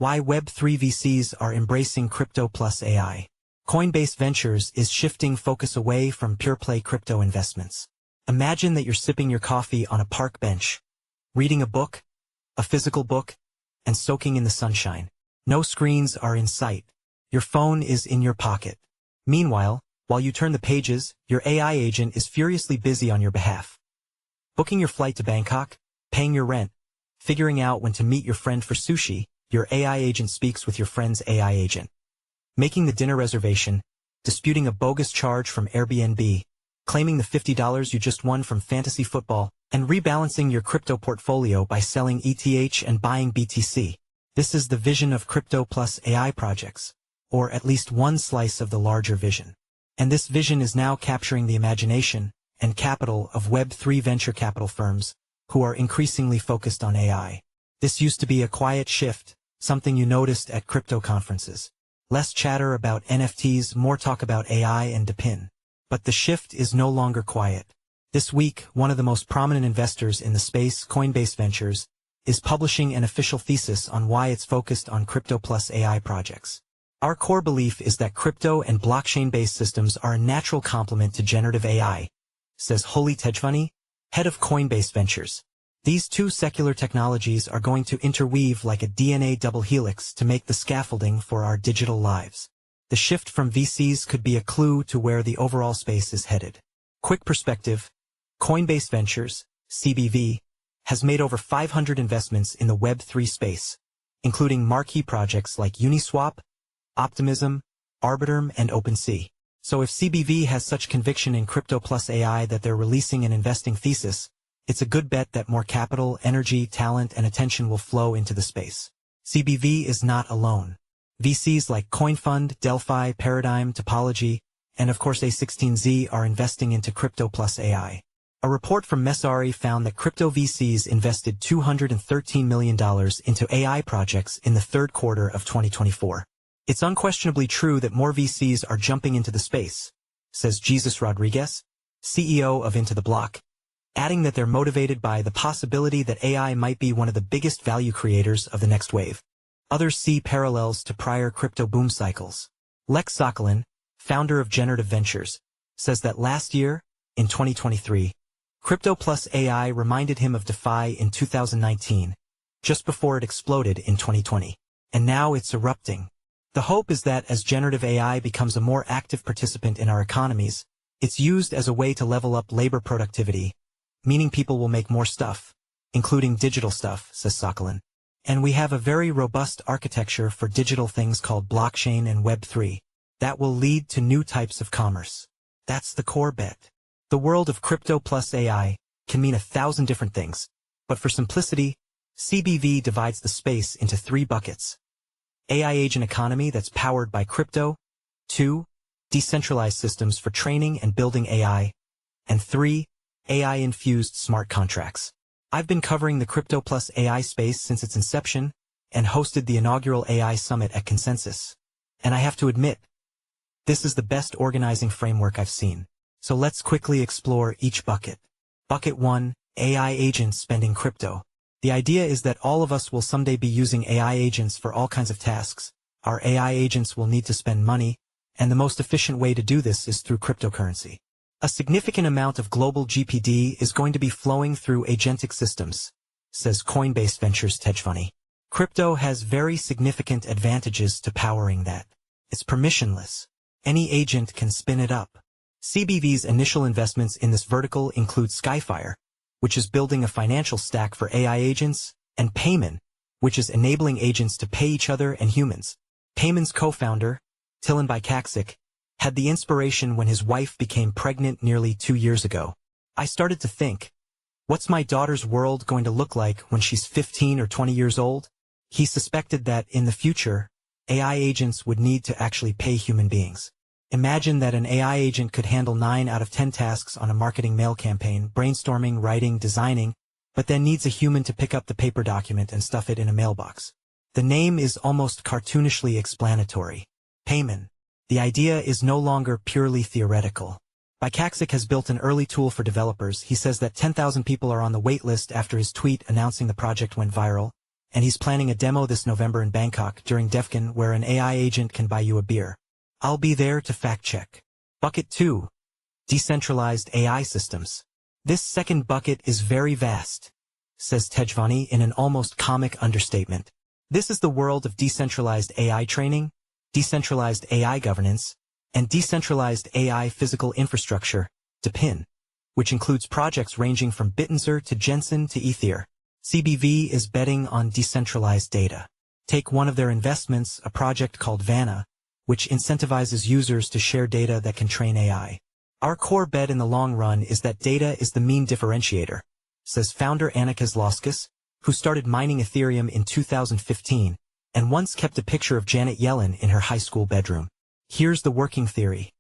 Why Web3 VCs are embracing crypto+AI. Coinbase Ventures is shifting focus away from pure-play crypto investments. Imagine that you're sipping your coffee on a park bench, reading a book, a physical book, and soaking in the sunshine. No screens are in sight. Your phone is in your pocket. Meanwhile, while you turn the pages, your AI agent is furiously busy on your behalf. Booking your flight to Bangkok, paying your rent, figuring out when to meet your friend for sushi, your AI agent speaks with your friend's AI agent. Making the dinner reservation, disputing a bogus charge from Airbnb, claiming the $50 you just won from fantasy football, and rebalancing your crypto portfolio by selling ETH and buying BTC. This is the vision of crypto+AI projects, or at least one slice of the larger vision. And this vision is now capturing the imagination and capital of Web3 venture capital firms, who are increasingly focused on AI. This used to be a quiet shift, something you noticed at crypto conferences. Less chatter about NFTs, more talk about AI and DePIN. But the shift is no longer quiet. This week, one of the most prominent investors in the space, Coinbase Ventures, is publishing an official thesis on why it's focused on crypto+AI projects. Our core belief is that crypto and blockchain-based systems are a natural complement to generative AI, says Holly Tejvani, head of Coinbase Ventures. These two secular technologies are going to interweave like a DNA double helix to make the scaffolding for our digital lives. The shift from VCs could be a clue to where the overall space is headed. Quick perspective, Coinbase Ventures, CBV, has made over 500 investments in the Web3 space, including marquee projects like Uniswap, Optimism, Arbitrum, and OpenSea. So if CBV has such conviction in crypto+AI that they're releasing an investing thesis, it's a good bet that more capital, energy, talent, and attention will flow into the space. CBV is not alone. VCs like CoinFund, Delphi, Paradigm, Topology, and of course A16Z are investing into crypto+AI. A report from Messari found that crypto VCs invested $213 million into AI projects in the third quarter of 2024. It's unquestionably true that more VCs are jumping into the space, says Jesus Rodriguez, CEO of Into the Block, adding that they're motivated by the possibility that AI might be one of the biggest value creators of the next wave. Others see parallels to prior crypto boom cycles. Lex Sokolin, founder of Generative Ventures, says that last year, in 2023, crypto+AI reminded him of DeFi in 2019, just before it exploded in 2020. And now it's erupting. The hope is that as generative AI becomes a more active participant in our economies, it's used as a way to level up labor productivity, meaning people will make more stuff, including digital stuff, says Sokolin. And we have a very robust architecture for digital things called blockchain and Web3 that will lead to new types of commerce. That's the core bet. The world of crypto+AI can mean 1,000 different things, but for simplicity, CBV divides the space into 3 buckets. AI agent economy that's powered by crypto, 2, decentralized systems for training and building AI, and 3, AI-infused smart contracts. I've been covering the crypto+AI space since its inception and hosted the inaugural AI Summit at Consensus. And I have to admit, this is the best organizing framework I've seen. So let's quickly explore each bucket. Bucket 1, AI agents spending crypto. The idea is that all of us will someday be using AI agents for all kinds of tasks. Our AI agents will need to spend money, and the most efficient way to do this is through cryptocurrency. A significant amount of global GPD is going to be flowing through agentic systems, says Coinbase Ventures Tejvani. Crypto has very significant advantages to powering that. It's permissionless. Any agent can spin it up. CBV's initial investments in this vertical include Skyfire, which is building a financial stack for AI agents, and Payman, which is enabling agents to pay each other and humans. Payman's co-founder, Tilan Bykaksik, had the inspiration when his wife became pregnant nearly 2 years ago. I started to think, what's my daughter's world going to look like when she's 15 or 20 years old? He suspected that in the future, AI agents would need to actually pay human beings. Imagine that an AI agent could handle 9 out of 10 tasks on a marketing mail campaign, brainstorming, writing, designing, but then needs a human to pick up the paper document and stuff it in a mailbox. The name is almost cartoonishly explanatory. Payman. The idea is no longer purely theoretical. Bykaksik has built an early tool for developers. He says that 10,000 people are on the wait list after his tweet announcing the project went viral, and he's planning a demo this November in Bangkok during DevCon where an AI agent can buy you a beer. I'll be there to fact-check. Bucket 2. Decentralized AI systems. This second bucket is very vast, says Tejvani in an almost comic understatement. This is the world of decentralized AI training, decentralized AI governance, and decentralized AI physical infrastructure, DePIN, which includes projects ranging from Bittenzer to Jensen to Ether. CBV is betting on decentralized data. Take one of their investments, a project called Vanna, which incentivizes users to share data that can train AI. Our core bet in the long run is that data is the mean differentiator, says founder Anna Kozlowskis, who started mining Ethereum in 2015 and once kept a picture of Janet Yellen in her high school bedroom. Here's the working theory.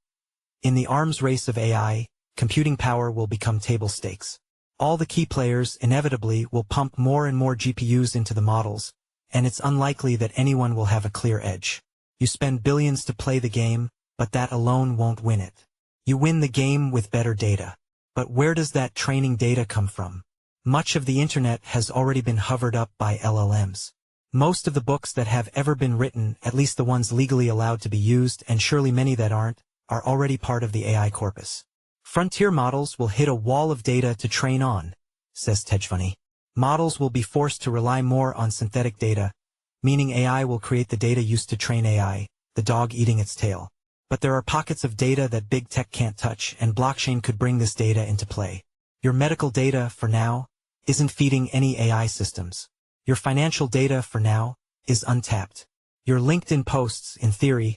In the arms race of AI, computing power will become table stakes. All the key players inevitably will pump more and more GPUs into the models, and it's unlikely that anyone will have a clear edge. You spend billions to play the game, but that alone won't win it. You win the game with better data. But where does that training data come from? Much of the internet has already been hovered up by LLMs. Most of the books that have ever been written, at least the ones legally allowed to be used, and surely many that aren't, are already part of the AI corpus. Frontier models will hit a wall of data to train on, says Tejvani. Models will be forced to rely more on synthetic data, meaning AI will create the data used to train AI, the dog eating its tail. But there are pockets of data that big tech can't touch, and blockchain could bring this data into play. Your medical data, for now, isn't feeding any AI systems. Your financial data, for now, is untapped. Your LinkedIn posts, in theory,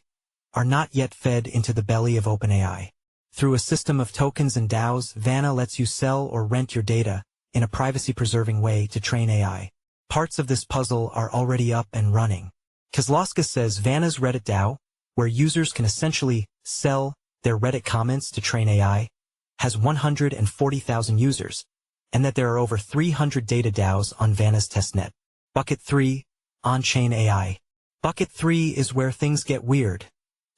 are not yet fed into the belly of OpenAI. Through a system of tokens and DAOs, Vanna lets you sell or rent your data in a privacy-preserving way to train AI. Parts of this puzzle are already up and running. Kozlowskis says Vanna's Reddit DAO, where users can essentially sell their Reddit comments to train AI, has 140,000 users, and that there are over 300 data DAOs on Vanna's testnet. Bucket 3. On-chain AI. Bucket 3 is where things get weird,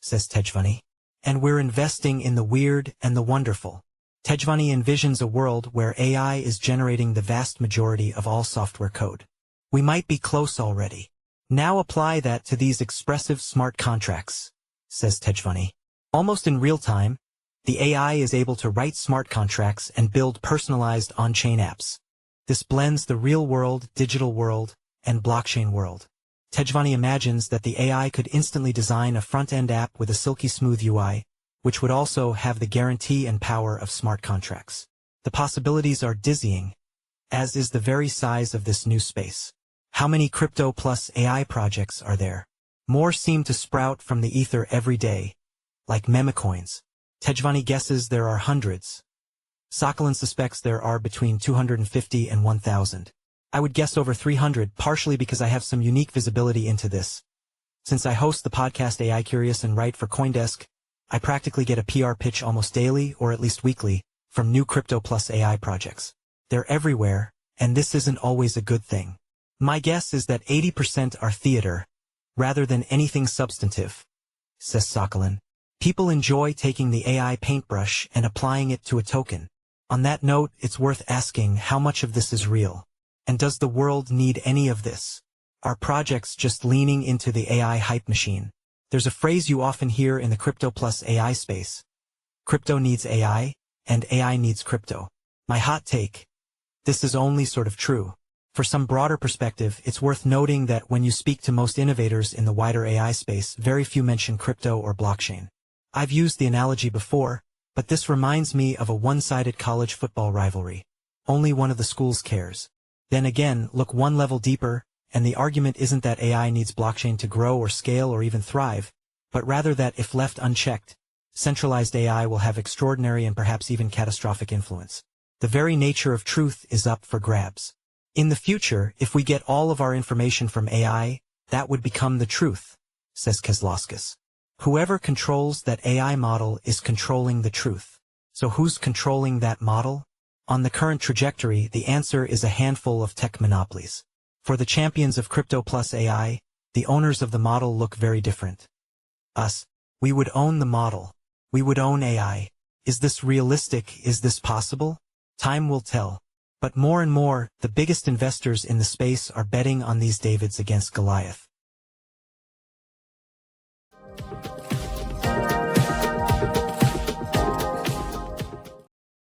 says Tejvani. And we're investing in the weird and the wonderful. Tejvani envisions a world where AI is generating the vast majority of all software code. We might be close already. Now apply that to these expressive smart contracts, says Tejvani. Almost in real time, the AI is able to write smart contracts and build personalized on-chain apps. This blends the real-world, digital world, and blockchain world. Tejvani imagines that the AI could instantly design a front-end app with a silky smooth UI, which would also have the guarantee and power of smart contracts. The possibilities are dizzying, as is the very size of this new space. How many crypto+AI projects are there? More seem to sprout from the ether every day, like memecoins. Tejvani guesses there are hundreds. Sokolin suspects there are between 250 and 1,000. I would guess over 300, partially because I have some unique visibility into this. Since I host the podcast AI Curious and write for CoinDesk, I practically get a PR pitch almost daily, or at least weekly, from new crypto+AI projects. They're everywhere, and this isn't always a good thing. My guess is that 80% are theater, rather than anything substantive, says Sokolin. People enjoy taking the AI paintbrush and applying it to a token. On that note, it's worth asking how much of this is real. And does the world need any of this? Are projects just leaning into the AI hype machine? There's a phrase you often hear in the crypto+AI space. Crypto needs AI, and AI needs crypto. My hot take. This is only sort of true. For some broader perspective, it's worth noting that when you speak to most innovators in the wider AI space, very few mention crypto or blockchain. I've used the analogy before, but this reminds me of a one-sided college football rivalry. Only one of the schools cares. Then again, look one level deeper, and the argument isn't that AI needs blockchain to grow or scale or even thrive, but rather that if left unchecked, centralized AI will have extraordinary and perhaps even catastrophic influence. The very nature of truth is up for grabs. In the future, if we get all of our information from AI, that would become the truth, says Kozlowskis. Whoever controls that AI model is controlling the truth. So who's controlling that model? On the current trajectory, the answer is a handful of tech monopolies. For the champions of crypto+AI, the owners of the model look very different. Us. We would own the model. We would own AI. Is this realistic? Is this possible? Time will tell. But more and more, the biggest investors in the space are betting on these Davids against Goliath.